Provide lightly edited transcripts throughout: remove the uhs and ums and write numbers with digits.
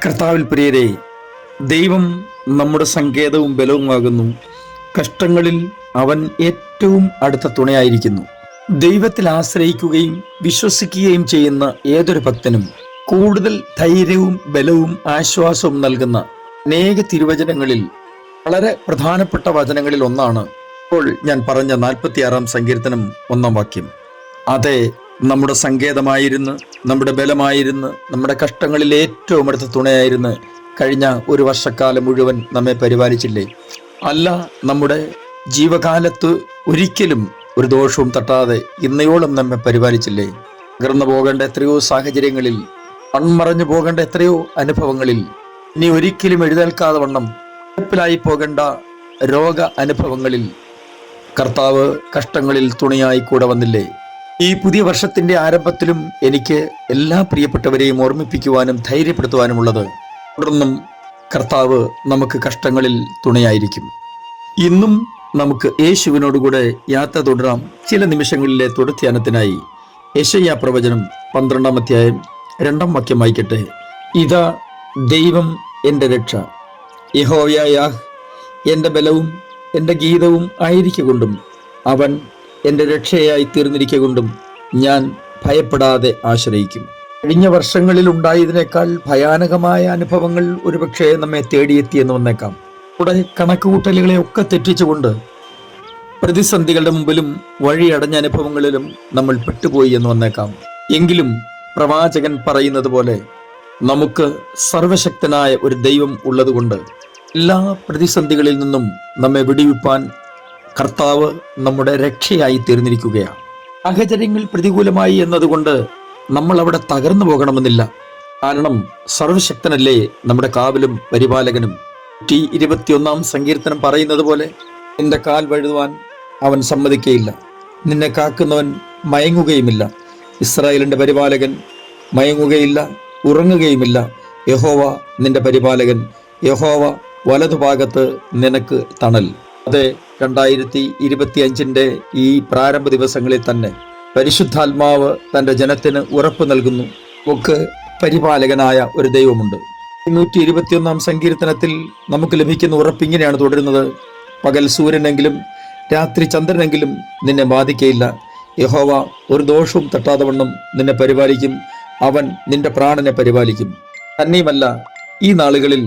കർത്താവിൽ പ്രിയരെ, ദൈവം നമ്മുടെ സങ്കേതവും ബലവുമാകുന്നു. കഷ്ടങ്ങളിൽ അവൻ ഏറ്റവും അടുത്ത തുണയായിരിക്കുന്നു. ദൈവത്തിൽ ആശ്രയിക്കുകയും വിശ്വസിക്കുകയും ചെയ്യുന്ന ഏതൊരു ഭക്തനും കൂടുതൽ ധൈര്യവും ബലവും ആശ്വാസവും നൽകുന്ന അനേക തിരുവചനങ്ങളിൽ വളരെ പ്രധാനപ്പെട്ട വചനങ്ങളിൽ ഒന്നാണ് ഇപ്പോൾ ഞാൻ പറഞ്ഞ 46-ാം സങ്കീർത്തനം 1-ാം വാക്യം. അതെ, നമ്മുടെ സങ്കേതമായിരുന്ന്, നമ്മുടെ ബലമായിരുന്ന്, നമ്മുടെ കഷ്ടങ്ങളിൽ ഏറ്റവും അടുത്ത തുണയായിരുന്ന് കഴിഞ്ഞ ഒരു വർഷക്കാലം മുഴുവൻ നമ്മെ പരിപാലിച്ചില്ലേ? അല്ല, നമ്മുടെ ജീവകാലത്ത് ഒരിക്കലും ഒരു ദോഷവും തട്ടാതെ ഇന്നയോളം നമ്മെ പരിപാലിച്ചില്ലേ? തകർന്നു പോകേണ്ട എത്രയോ സാഹചര്യങ്ങളിൽ, മൺമറഞ്ഞു പോകേണ്ട എത്രയോ അനുഭവങ്ങളിൽ, ഇനി ഒരിക്കലും എഴുന്നേൽക്കാതെ വണ്ണം ായി പോകേണ്ട രോഗ അനുഭവങ്ങളിൽ കർത്താവ് കഷ്ടങ്ങളിൽ തുണയായി കൂടെ വന്നില്ലേ? ഈ പുതിയ വർഷത്തിന്റെ ആരംഭത്തിലും എനിക്ക് എല്ലാ പ്രിയപ്പെട്ടവരെയും ഓർമ്മിപ്പിക്കുവാനും ധൈര്യപ്പെടുത്തുവാനുമുള്ളത്, തുടർന്നും കർത്താവ് നമുക്ക് കഷ്ടങ്ങളിൽ തുണയായിരിക്കും. ഇന്നും നമുക്ക് യേശുവിനോടുകൂടെ യാത്ര തുടരാം. ചില നിമിഷങ്ങളിലെ തുടർധ്യാനത്തിനായി യെശയ്യാ പ്രവചനം 12-ാം അധ്യായം 2-ാം വാക്യം വായിക്കട്ടെ. ഇതാ ദൈവം എൻ്റെ രക്ഷ, യഹോവയാഹ് എൻ്റെ ബലവും എൻ്റെ ഗീതവും ആയിരിക്കൊണ്ടും അവൻ എൻ്റെ രക്ഷയായി തീർന്നിരിക്കൊണ്ടും ഞാൻ ഭയപ്പെടാതെ ആശ്രയിക്കും. കഴിഞ്ഞ വർഷങ്ങളിൽ ഉണ്ടായതിനേക്കാൾ ഭയാനകമായ അനുഭവങ്ങൾ ഒരുപക്ഷെ നമ്മെ തേടിയെത്തിയെന്ന് വന്നേക്കാം. ഇവിടെ കണക്കുകൂട്ടലുകളെ ഒക്കെ തെറ്റിച്ചുകൊണ്ട് പ്രതിസന്ധികളുടെ മുമ്പിലും വഴിയടഞ്ഞ അനുഭവങ്ങളിലും നമ്മൾ പെട്ടുപോയി എന്ന് വന്നേക്കാം. എങ്കിലും പ്രവാചകൻ പറയുന്നത് പോലെ നമുക്ക് സർവശക്തനായ ഒരു ദൈവം ഉള്ളതുകൊണ്ട് എല്ലാ പ്രതിസന്ധികളിൽ നിന്നും നമ്മെ വിടുവിപ്പാൻ കർത്താവ് നമ്മുടെ രക്ഷയായി തീർന്നിരിക്കുകയാണ്. സാഹചര്യങ്ങൾ പ്രതികൂലമായി എന്നതുകൊണ്ട് നമ്മൾ അവിടെ തകർന്നു പോകണമെന്നില്ല. കാരണം സർവശക്തനല്ലേ നമ്മുടെ കാവലും പരിപാലകനും. 21-ാം സങ്കീർത്തനം പറയുന്നത് പോലെ, നിന്റെ കാൽ വഴുതുവാൻ അവൻ സമ്മതിക്കുകയില്ല, നിന്നെ കാക്കുന്നവൻ മയങ്ങുകയുമില്ല. ഇസ്രായേലിന്റെ പരിപാലകൻ മയങ്ങുകയില്ല, ഉറങ്ങുകയുമില്ല. യഹോവ നിന്റെ പരിപാലകൻ, യഹോവ വലതുഭാഗത്ത് നിനക്ക് തണൽ. അതെ, 2025-ന്റെ ഈ പ്രാരംഭ ദിവസങ്ങളിൽ തന്നെ പരിശുദ്ധാത്മാവ് തൻ്റെ ജനത്തിന് ഉറപ്പ് നൽകുന്നു. നമുക്ക് പരിപാലകനായ ഒരു ദൈവമുണ്ട്. 121-ാം സങ്കീർത്തനത്തിൽ നമുക്ക് ലഭിക്കുന്ന ഉറപ്പ് ഇങ്ങനെയാണ് തുടരുന്നത്: പകൽ സൂര്യനെങ്കിലും രാത്രി ചന്ദ്രനെങ്കിലും നിന്നെ ബാധിക്കയില്ല. യഹോവ ഒരു ദോഷവും തട്ടാതെ വണ്ണം നിന്നെ പരിപാലിക്കും. അവൻ നിന്റെ പ്രാണനെ പരിപാലിക്കും. തന്നെയുമല്ല, ഈ നാളുകളിൽ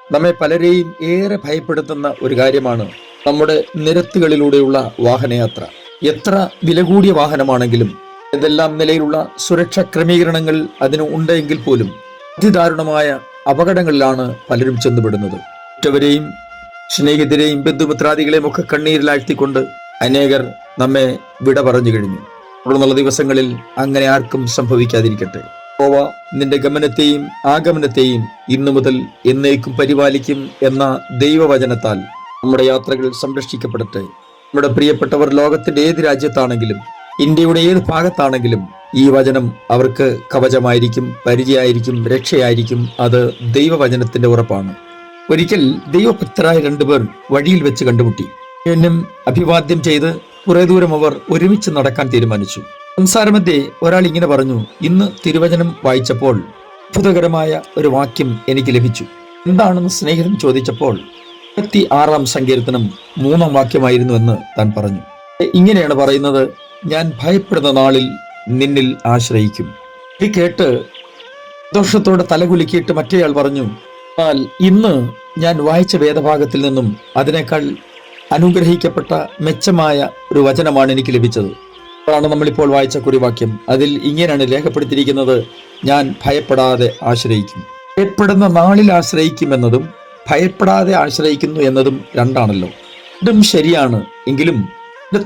നമ്മെ പലരെയും ഏറെ ഭയപ്പെടുത്തുന്ന ഒരു കാര്യമാണ് നമ്മുടെ നിരത്തുകളിലൂടെയുള്ള വാഹനയാത്ര. എത്ര വില കൂടിയ വാഹനമാണെങ്കിലും, ഏതെല്ലാം നിലയിലുള്ള സുരക്ഷാ ക്രമീകരണങ്ങൾ അതിന് ഉണ്ടെങ്കിൽ പോലും അതിദാരുണമായ അപകടങ്ങളിലാണ് പലരും ചെന്നുപെടുന്നത്. മറ്റവരെയും സ്നേഹിതരെയും ബന്ധുമിത്രാദികളെയും ഒക്കെ കണ്ണീരിലാഴ്ത്തിക്കൊണ്ട് അനേകർ നമ്മെ വിട പറഞ്ഞു കഴിഞ്ഞു. തുടർന്നുള്ള ദിവസങ്ങളിൽ അങ്ങനെ ആർക്കും സംഭവിക്കാതിരിക്കട്ടെ. യഹോവ നിന്റെ ഗമനത്തെയും ആഗമനത്തെയും ഇന്നു മുതൽ എന്നേക്കും പരിപാലിക്കും എന്ന ദൈവവചനത്താൽ നമ്മുടെ യാത്രകൾ സംരക്ഷിക്കപ്പെടട്ടെ. നമ്മുടെ പ്രിയപ്പെട്ടവർ ലോകത്തിന്റെ ഏത് രാജ്യത്താണെങ്കിലും, ഇന്ത്യയുടെ ഏത് ഭാഗത്താണെങ്കിലും ഈ വചനം അവർക്ക് കവചമായിരിക്കും, പരിചയമായിരിക്കും, രക്ഷയായിരിക്കും. അത് ദൈവവചനത്തിന്റെ ഉറപ്പാണ്. ഒരിക്കൽ ദൈവഭക്തരായ 2 പേർ വഴിയിൽ വെച്ച് കണ്ടുമുട്ടി. എന്നും അഭിവാദ്യം ചെയ്ത് കുറെ ദൂരം അവർ ഒരുമിച്ച് നടക്കാൻ തീരുമാനിച്ചു. സംസാരമധ്യേ ഒരാൾ ഇങ്ങനെ പറഞ്ഞു: ഇന്ന് തിരുവചനം വായിച്ചപ്പോൾ അത്ഭുതകരമായ ഒരു വാക്യം എനിക്ക് ലഭിച്ചു. എന്താണെന്ന് സ്നേഹിതൻ ചോദിച്ചപ്പോൾ 26-ാം സങ്കീർത്തനം 3-ാം വാക്യമായിരുന്നു എന്ന് താൻ പറഞ്ഞു. ഇങ്ങനെയാണ് പറയുന്നത്: ഞാൻ ഭയപ്പെടുന്ന നാളിൽ നിന്നിൽ ആശ്രയിക്കും. ഇത് കേട്ട് ദോഷത്തോടെ തലകുലുക്കിയിട്ട് മറ്റേയാൾ പറഞ്ഞു: എന്നാൽ ഇന്ന് ഞാൻ വായിച്ച വേദഭാഗത്തിൽ നിന്നും അതിനേക്കാൾ അനുഗ്രഹിക്കപ്പെട്ട മെച്ചമായ ഒരു വചനമാണ് എനിക്ക് ലഭിച്ചത്. അതാണ് നമ്മളിപ്പോൾ വായിച്ച കുറിവാക്യം. അതിൽ ഇങ്ങനെയാണ് രേഖപ്പെടുത്തിയിരിക്കുന്നത്: ഞാൻ ഭയപ്പെടാതെ ആശ്രയിക്കും. ഭയപ്പെടുന്ന നാളിൽ ആശ്രയിക്കും എന്നതും ഭയപ്പെടാതെ ആശ്രയിക്കുന്നു എന്നതും രണ്ടാണല്ലോ. ഇതും ശരിയാണ്. എങ്കിലും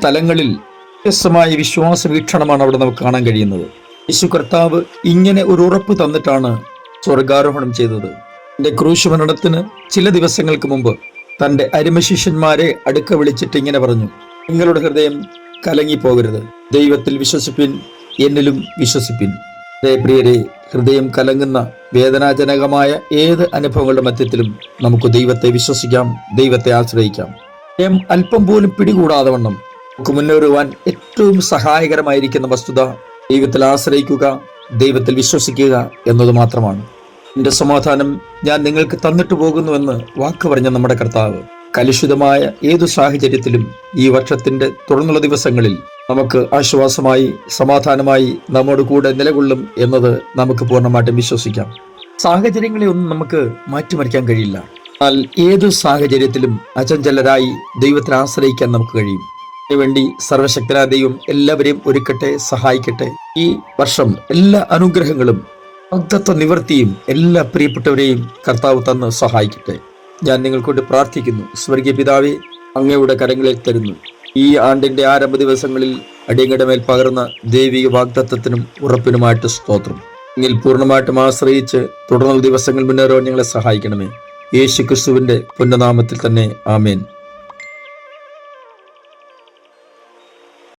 തലങ്ങളിൽ വ്യത്യസ്തമായ വിശ്വാസ വീക്ഷണമാണ് അവിടെ നമുക്ക് കാണാൻ കഴിയുന്നത്. യേശു കർത്താവ് ഇങ്ങനെ ഒരു ഉറപ്പ് തന്നിട്ടാണ് സ്വർഗാരോഹണം ചെയ്തത്. തന്റെ ക്രൂശ് മരണത്തിന് ചില ദിവസങ്ങൾക്ക് മുമ്പ് തന്റെ അരുമശിഷ്യന്മാരെ അടുക്ക വിളിച്ചിട്ട് ഇങ്ങനെ പറഞ്ഞു: നിങ്ങളുടെ ഹൃദയം കലങ്ങിപ്പോകരുത്, ദൈവത്തിൽ വിശ്വസിപ്പിൻ, എന്നിലും വിശ്വസിപ്പിൻ. പ്രിയരെ, ഹൃദയം കലങ്ങുന്ന വേദനാജനകമായ ഏത് അനുഭവങ്ങളുടെ മധ്യത്തിലും നമുക്ക് ദൈവത്തെ വിശ്വസിക്കാം, ദൈവത്തെ ആശ്രയിക്കാം. അല്പം പോലും പിടികൂടാതെ വണ്ണം നമുക്ക് മുന്നേറുവാൻ ഏറ്റവും സഹായകരമായിരിക്കുന്ന വസ്തുത ദൈവത്തിൽ ആശ്രയിക്കുക, ദൈവത്തിൽ വിശ്വസിക്കുക എന്നത് മാത്രമാണ്. എന്റെ സമാധാനം ഞാൻ നിങ്ങൾക്ക് തന്നിട്ട് പോകുന്നുവെന്ന് വാക്ക് പറഞ്ഞ നമ്മുടെ കർത്താവ് കലുഷിതമായ ഏതു സാഹചര്യത്തിലും ഈ വർഷത്തിന്റെ തുടർന്നുള്ള ദിവസങ്ങളിൽ നമുക്ക് ആശ്വാസമായി സമാധാനമായി നമ്മോട് കൂടെ നിലകൊള്ളും എന്നത് നമുക്ക് പൂർണ്ണമായിട്ടും വിശ്വസിക്കാം. സാഹചര്യങ്ങളെ ഒന്നും നമുക്ക് മാറ്റിമറിക്കാൻ കഴിയില്ല. എന്നാൽ ഏതു സാഹചര്യത്തിലും അചഞ്ചലരായി ദൈവത്തിൽ ആശ്രയിക്കാൻ നമുക്ക് കഴിയും. അതിനുവേണ്ടി സർവശക്തനായ ദൈവം എല്ലാവരെയും ഒരുക്കട്ടെ, സഹായിക്കട്ടെ. ഈ വർഷം എല്ലാ അനുഗ്രഹങ്ങളും വാഗ്ദത്ത നിവൃത്തിയും എല്ലാ പ്രിയപ്പെട്ടവരെയും കർത്താവ് തന്ന് സഹായിക്കട്ടെ. ഞാൻ നിങ്ങൾക്കൊണ്ട് പ്രാർത്ഥിക്കുന്നു. സ്വർഗീയ പിതാവേ, അങ്ങയുടെ കരങ്ങളിൽ തരുന്നു. ഈ ആണ്ടിന്റെ ആരംഭ ദിവസങ്ങളിൽ അടിയങ്ങളുടെ മേൽ പകർന്ന ദൈവിക വാഗ്ദത്തത്തിനും ഉറപ്പിനുമായിട്ട് സ്തോത്രം. എങ്കിൽ പൂർണ്ണമായിട്ടും ആശ്രയിച്ച് തുടർന്നുള്ള ദിവസങ്ങൾ മുന്നേറുവാൻ ഞങ്ങളെ സഹായിക്കണമേ. യേശു ക്രിസ്തുവിന്റെ പുണ്യനാമത്തിൽ തന്നെ ആമേൻ.